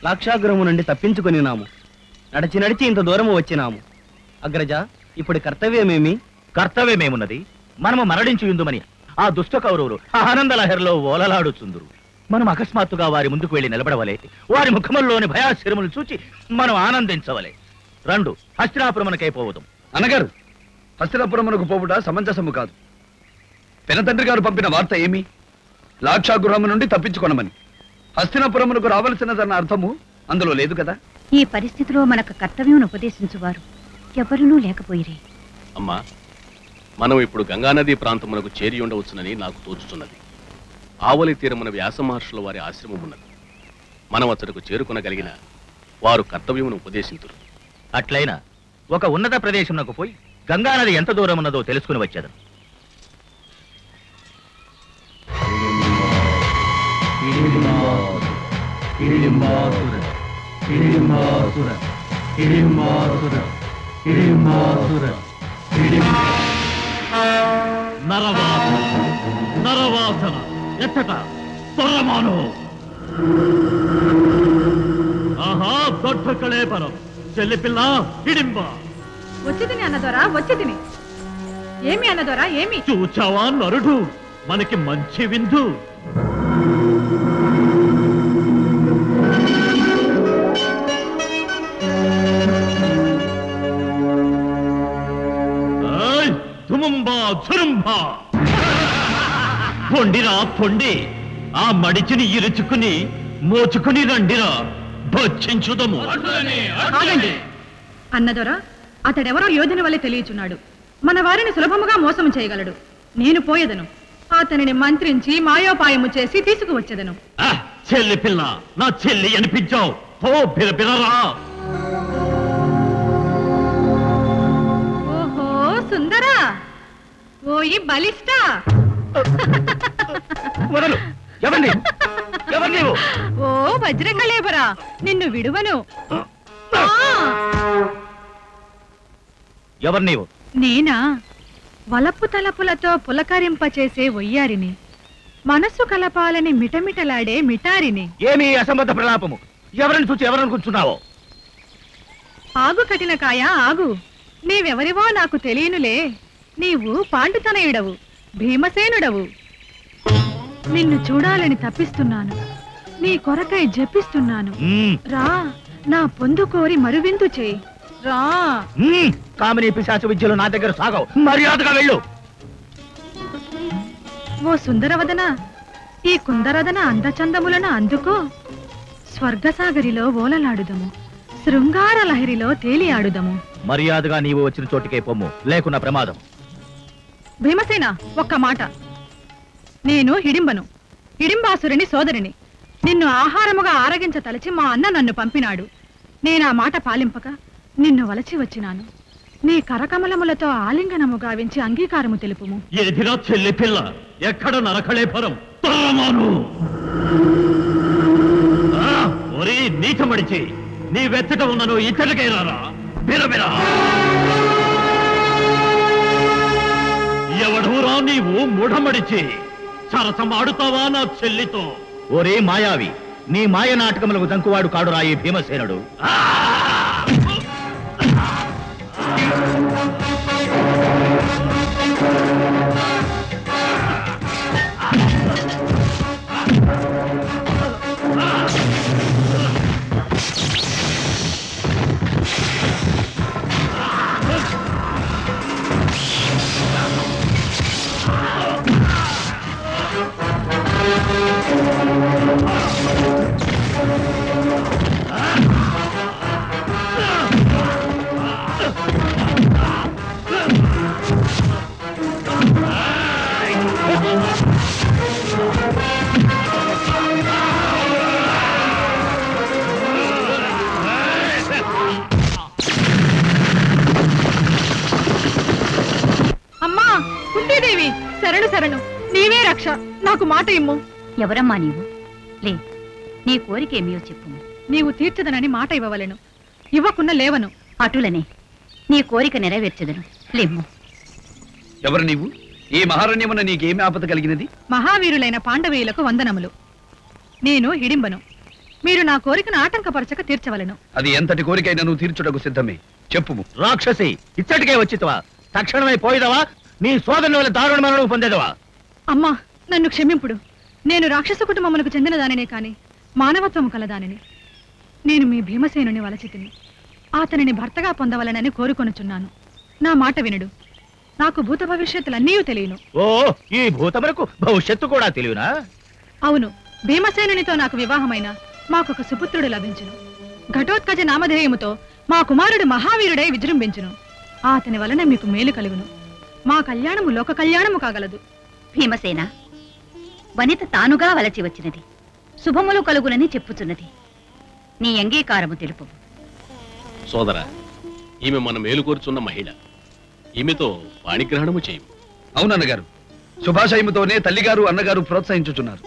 లాక్షాగ్రహము నుండి తప్పించుకొనినాము. నడిచి నడిచి ఇంత దూరము వచ్చినాము. అగ్రజ, ఇప్పుడు కర్తవ్యమేమి? కర్తవ్యమేమున్నది? మనము మరణించి ఉందుమని ఆ దుష్ట కౌరవులు ఆనందలహరిలో ఓలలాడుచుందురు. మనం అకస్మాత్తుగా వారి ముందుకు వెళ్లి నిలబడవలే. వారి ముఖముల్లోని భయాశరములు చూచి మనం ఆనందించవలే. రండు, హస్తినాపురమునకై పోవదు. అనగారు, హస్తినాపురమునకు పోవుట సమంజసము కాదు. పెనతండ్రి గారు పంపిన వార్త ఏమి? లాక్షాగృహము నుండి తప్పించుకొనమని. హస్తినాపురమునకు రావలసినదన్న అర్థము అందులో లేదు కదా. ఈ పరిస్థితిలో మనకు కర్తవ్యం ఉపదేశించువారు ఎవరునూ లేకపోయిరే. అమ్మా, మనం ఇప్పుడు గంగానదీ ప్రాంతమునకు చేరి ఉండవచ్చునని నాకు తోచుతున్నది. ఆవలి తీరమున వ్యాస మహర్షుల వారి ఆశ్రమం ఉన్నది. మనం అతడుకు చేరుకునగలిగిన వారు కర్తవ్యమును ఉపదేశించురు. అట్లయినా ఒక ఉన్నత ప్రదేశమునకు పోయి గంగానది ఎంత దూరం ఉన్నదో తెలుసుకుని వచ్చేదను. నరవాసన ఎచ్చట తొర్రమాను. ఆహా, దొడ్డ కళేపరం చెల్లి పిల్ల హిడింబ. వచ్చితిని అన్నదొరా, వచ్చితిని. ఏమి అన్నదొరా, ఏమి? చూచావా నరుడు, మనకి మంచి విందు. పొండిరా పొండి, ఆ మడిచిని ఇరుచుకుని మోచుకుని రండిరా, భక్షించుదము. అన్నదొరా, అతడెవరో యోధుని వల్లే తెలియచున్నాడు. మన వారిని సులభముగా మోసం చేయగలడు. నేను పోయేదను. అతనిని మంత్రించి మాయోపాయము చేసి తీసుకువచ్చేదను. చెల్లి పిల్ల, నా చెల్లి అనిపించావు. ఓ బిరబిరరా. ఓహో సుందరా, ఓయి బలిష్ట. ఓ వజ్రకళేబరా, నిన్ను విడువను. ఎవరు నీవు? నేనా? వలపు తలపులతో పులకరింపచేసే వయ్యారిని, మనస్సు కలపాలని మిటమిటలాడే మిటారిని. ఏమి అసంబద్ధ ప్రలాపము? ఎవరిని చూచి ఎవరనుకుంటున్నావో? ఆగు కఠినకాయ ఆగు. నీవెవరివో నాకు తెలియనులే. నీవు పాండుతనయుడవు, భీమసేనుడవు. నిన్ను చూడాలని తప్పిస్తున్నాను, నీ కొరకై జపిస్తున్నాను. రా, నా పొందు కోరి మరువిందు చేయి. రా. కామిని పిశాచ విద్యలు నా దగ్గర సాగవు. మర్యాదగా వెళ్ళు. ఓ సుందరవదన, ఈ కుందరదన అందచందములను అందుకో. స్వర్గసాగరిలో ఓలలాడుదము, శృంగార లహరిలో తేలి ఆడుదము. మర్యాదగా నీవు వచ్చిన చోటికే పొమ్ము, లేకున్న ప్రమాదం. భీమసేన, ఒక్క మాట. నేను హిడింబను, హిడింబాసురుని సోదరిని. నిన్ను ఆహారముగా ఆరగించ తలచి మా అన్న నన్ను పంపినాడు. నేనా మాట పాలింపక నిన్ను వలచి వచ్చినాను. నీ కరకమలములతో ఆలింగనము గావించి అంగీకారము తెలుపుము. ఎదిరా చెల్లి పిల్ల, ఎక్కడ నరకళేపరం తొర్రమాను. ఒరి నీచమడిచి, నీ వెచ్చట ఉన్నను ఇచ్చటికై రారా. బిరబిరా. ఎవడూరా నీవు మూఢమడిచి సరసమాడుతావా నా చెల్లితో? ఓరే మాయావి, నీ మాయ నాటకములకు దంకువాడు కాడురా ఈ భీమసేనుడు. శరణు, నీవే రక్ష. నాకు మాట ఇమ్ము. ఎవరమ్మా నీవు? లే, నీ కోరికేమియో చెప్పు. నీవు తీర్చదనని మాట ఇవ్వవలెను. ఇవ్వకున్న లేవను. అటులనే నీ కోరిక నెరవేర్చదను. లేమ్ము. ఎవరు నీవు? ఈ మహారణ్యమున నీకేమి ఆపద కలిగినది? మహావీరులైన పాండవీయులకు వందనములు. నేను హిడింబను. మీరు నా కోరికను ఆటంకపరచక తీర్చవలను. అది ఎంతటి కోరికైనా నువ్వు తీర్చుటకు సిద్ధమే. చెప్పుము. రాక్షసి, ఇచ్చటికే వచ్చితవా? తక్షణమే పోయిదవా? నీ సోదరుని వల్ల దారుణమైన పొందేదవా? అమ్మా, నన్ను క్షమింపుడు. నేను రాక్షస కుటుంబమునకు చెందిన దానినే కాని మానవత్వము కలదానిని. నేను మీ భీమసేనుని వలచితిని. అతనిని భర్తగా పొందవలనని కోరుకొనుచున్నాను. నా మాట వినుడు. నాకు భూత భవిష్యత్తులన్నీ తెలియను. ఓ, ఈ భూతమునకు భవిష్యత్తు కూడా తెలియనా? అవును, భీమసేనునితో నాకు వివాహమైన మాకొక సుపుత్రుడు లభించును. ఘటోత్కజ నామధేయముతో మా కుమారుడు మహావీరుడై విజృంభించును. అతని వలన మీకు మేలు కలుగును. మా కళ్యాణము లోక కళ్యాణము కాగలదు. భీమసేన, వనిత తానుగా వలచి వచ్చినది, శుభములు కలుగునని చెప్పుచున్నది. నీ అంగీకారము తెలుపు. సోదరా, ఈమె మన మేలు కోరుచున్న మహిళ. ఈమెతో పాణిగ్రహణము చేయు. అవునన్నగారు, శుభాశయముతోనే తల్లిగారు అన్నగారు ప్రోత్సహించుచున్నారు.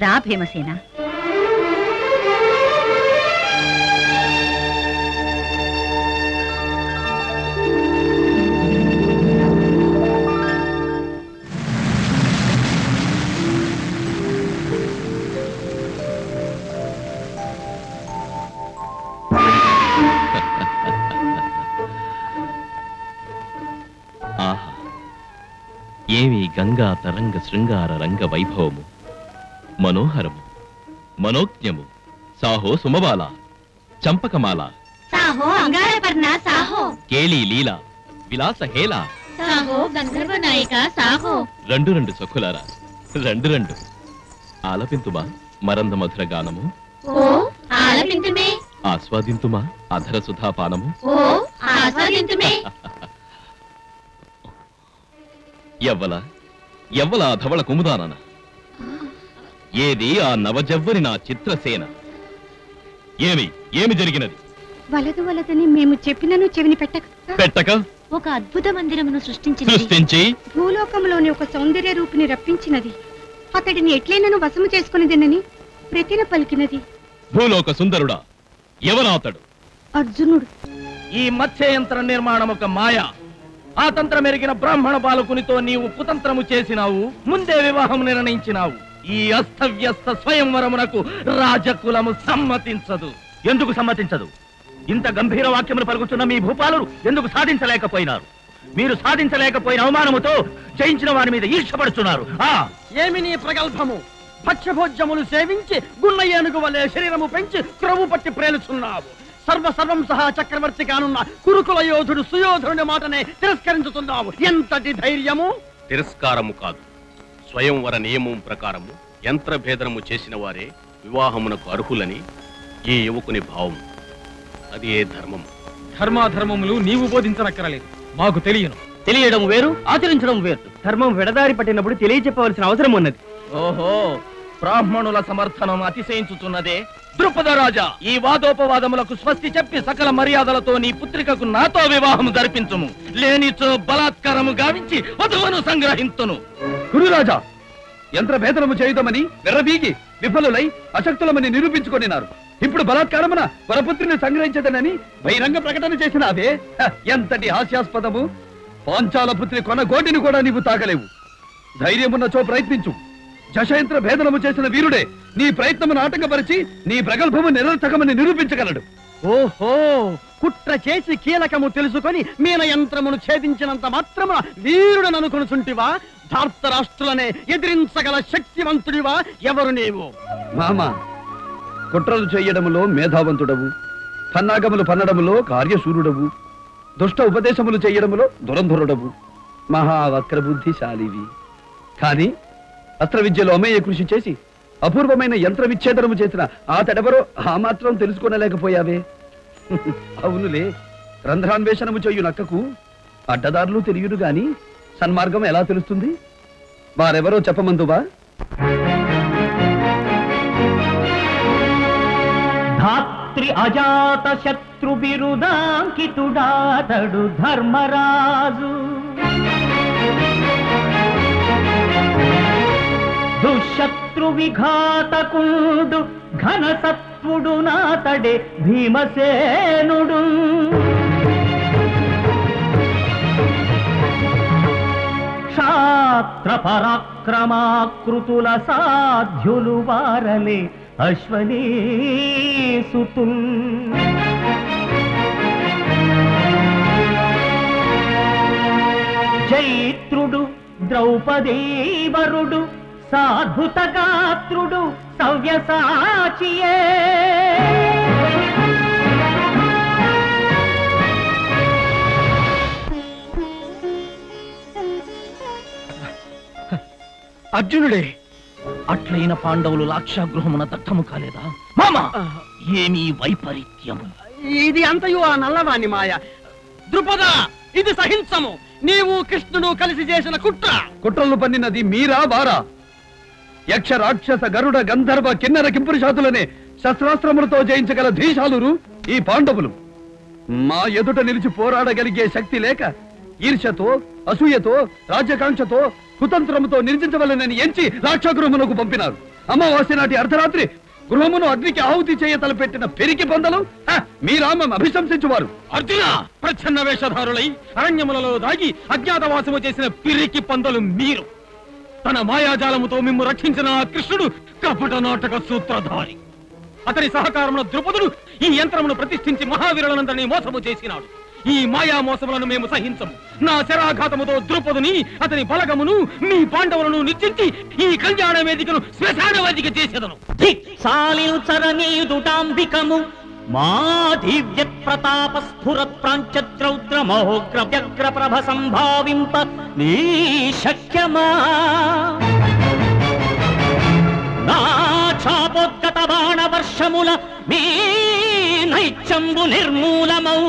రా భీమసేన. ఆహా, ఏమి గంగా తరంగ శృంగార రంగ వైభవము! మనోహరము, మనోజ్ఞము. సాహో సుమబాల, చంపకమాల, సాహో అంగారపర్ణ, సాహో కేళీ లీల, విలాస హేళ, సాహో గంధర్వ నాయక, సాహో. రెండు రెండు సఖులారా, రెండు రెండు ఆలపింతుమా మరంద మధుర గానము. ఓ ఆలపింతుమే. ఆస్వాదింతుమా అధర సుధాపానము. ఓ ఆస్వాదింతుమే. ఎవ్వల ఎవ్వల ధవళ కుముదానన, ఏది ఆ నవజవ్వని నా చిత్రసేన? ఏమి జరిగినది? వలదు వలదని మేము చెప్పినను చెవిని పెట్టక ఒక అద్భుత మందిరమును సృష్టించి భూలోకంలోని ఒక సౌందర్య రూపిని రప్పించినది. అతడిని ఎట్లైనను వశము చేసుకునేదనని ప్రతిన పలికినది. భూలోక సుందరుడా, ఎవరాతడు? అర్జునుడు. ఈ మత్స్యయంత్ర నిర్మాణం ఒక మాయ. ఆ తంత్రం ఎరిగిన బ్రాహ్మణ బాలకునితో నీవు కుతంత్రము చేసినావు. ముందే వివాహం నిర్ణయించినావు. ఈ అస్తవ్యస్త స్వయంవరమునకు రాజకులము సమ్మతించదు. ఎందుకు సమ్మతించదు? ఇంత గంభీర వాక్యములు పలుకుతున్న మీ భూపాలురు ఎందుకు సాధించలేకపోయినారు? మీరు సాధించలేకపోయిన అవమానముతో జయించిన వారి మీద ఈర్షపడుతున్నారు. ఏమి నీ ప్రగల్భము? భక్ష్యభోజ్యములు సేవించి గున్న ఏనుగు వలె శరీరము పెంచి క్రొవ్వు పట్టి ప్రేలుచున్నావు. సర్వం సహా చక్రవర్తి కానున్న కురుకుల యోధుడు సుయోధుని మాటనే తిరస్కరించుతున్నావు. ఎంతటి ధైర్యము! తిరస్కారము కాదు, స్వయంవర నియమం ప్రకారము యంత్రభేదనము చేసిన వారే వివాహమునకు అర్హులని ఈ యువకుని భావం. అది ఏ ధర్మం? ధర్మాధర్మములు నీవు బోధించనక్కరలేదు, మాకు తెలియను. తెలియడం వేరు, ఆచరించడం వేరు. ధర్మం విడదారి పట్టినప్పుడు తెలియచెప్పవలసిన అవసరం ఉన్నది. ఓహో, బ్రాహ్మణుల సమర్థనం అతిశయించుతున్నదే. ద్రుపద రాజా, ఈ వాదోపవాదములకు స్వస్తి చెప్పి సకల మర్యాదలతో నీ పుత్రికకు నాతో వివాహము జరిపించుము. లేనిచో బలాత్కారము గావించి వధువును సంగ్రహించును. గురురాజా, యంత్రభేదనము చేయుదమని వెర్రబీగి విఫలులై అశక్తులమని నిరూపించుకొనినారు. ఇప్పుడు బలాత్కారమున వరపుత్రిని సంగ్రహించదనని బహిరంగ ప్రకటన చేసిన అదే ఎంతటి హాస్యాస్పదము! పాంచాల పుత్రి కొన గోటిని కూడా నీవు తాగలేవు. ధైర్యమున్నచో ప్రయత్నించు. జశయంత్ర భేదనము చేసిన వీరుడే నీ ప్రయత్నమును ఆటంకపరిచి నీ ప్రగల్భము నిరర్థకమని నిరూపించగలడు. ఓహో, కుట్ర చేసి కీలకము తెలుసుకొని మీన యంత్రమును ఛేదించినంత మాత్రమున వీరుడను అనుకొనుచుంటివా? ధార్తరాష్ట్రులనే ఎదిరించగల శక్తివంతుడివా? ఎవరు నీవు? మామా, కుట్రలు చేయడములో మేధావంతుడవు, పన్నాగములు పన్నడములో కార్యశూరుడవు, దుష్ట ఉపదేశములు చేయడములో దురంధరుడవు, మహావక్రబుద్ధిశాలివి. కాని అస్త్ర విద్యలో అమేయ కృషి చేసి అపూర్వమైన యంత్ర విచ్ఛేదనము చేసిన అతడెవరో ఆ మాత్రం తెలుసుకోనలేకపోయావే. అవునులే, రంధ్రాన్వేషణము చేయు నక్కకు అడ్డదారులు తెలియదు గాని సన్మార్గం ఎలా తెలుస్తుంది? వారెవరో చెప్పమందువా? ధాత్రి అజాత శత్రు బిరుదాంకితుడాతడు ధర్మరాజు. దుశత్రు విఘాతకుండు ఘనసత్వుడు నాతడే భీమసేనుడు. క్షాత్ర పరాక్రమాకృతుల సాధ్యులు వారలే అశ్వనీ సుతుల్ జైత్రుడు ద్రౌపదీవరుడు సాధుత గాత్రుడు సవ్యసాచియే అర్జునుడే అట్లైన పాండవులు లాక్షాగృహమున దత్తము కాలేదా మామా ఏమీ వైపరీత్యము ఇది అంతయు ఆ నల్లవాణి మాయ. ద్రుపద, ఇది సహించము. నీవు కృష్ణుడు కలిసి చేసిన కుట్రలు పన్నినది మీరా వారా? యక్ష రాక్షస గరుడ గంధర్వ కిన్నర కింపురుషాతులనే శస్త్రాస్త్రములతో జయించగల ధీశాలురు ఈ పాండవులు. మా ఎదుట నిలిచి పోరాడగలిగే శక్తి లేక ఈర్ష్యతో అసూయతో రాజ్యకాంక్షతో కుతంత్రముతో నిర్జించవలనని ఎంచి లాక్షాగృహమునకు పంపినారు. అమావాస్య నాటి అర్ధరాత్రి గృహమును అగ్నికి ఆహుతి చేయ తలపెట్టిన పెరికి పొందలు మీ రామం అభిశంసించువారు. అర్జున, ప్రచ్ఛన్న వేషధారులై అరణ్యములలో దాగి అజ్ఞాతవాసము చేసిన పిరికి పందలు మీరు. తన మాయాజాలముతో మిమ్ము రక్షించిన ఆ కృష్ణుడు కపట నాటక సూత్రధారి. అతని సహకారమున ద్రుపదుడు ఈ యంత్రమును ప్రతిష్ఠించి మహావీరులందరినీ మోసము చేసినాడు. ఈ మాయా మోసములను మేము సహించము. నా శరాఘాతముతో ద్రుపదుని అతని బలగమును మీ పాండవులను నిశ్చించి ఈ కళ్యాణ వేదికను శ్మశాన వేదిక చేసేదను. సాలించరనీదుటాంబికము మా దివ్య ప్రతాప స్ఫురత్ ప్రాంచద్రౌద్ర మహోగ్ర వ్యగ్ర ప్రభ సంభావింప నీ శక్యమా నా చాపోద్గత బాణ వర్షముల మీ నైత్యంబు నిర్మూలమౌ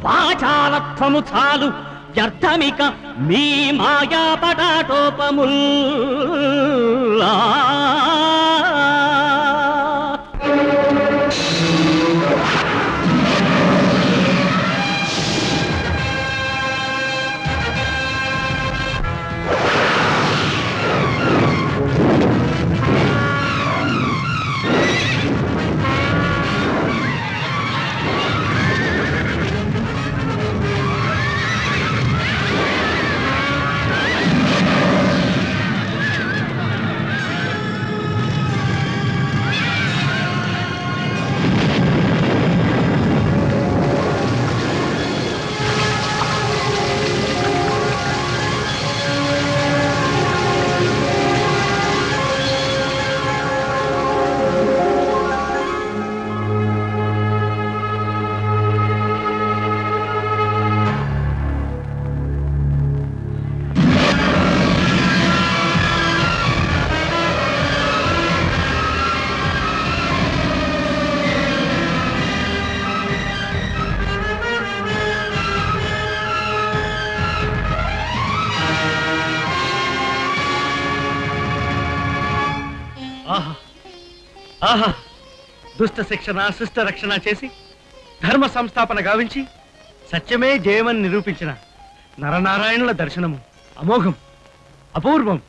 వాచాలత్వము చాలు వ్యర్థమిక మీ మాయా పటాటోపముల్ ఆహా, దుష్ట శిక్షణ శిష్ట రక్షణ చేసి ధర్మ సంస్థాపన గావించి సత్యమే జయమని నిరూపించిన నరనారాయణుల దర్శనము అమోఘం, అపూర్వం.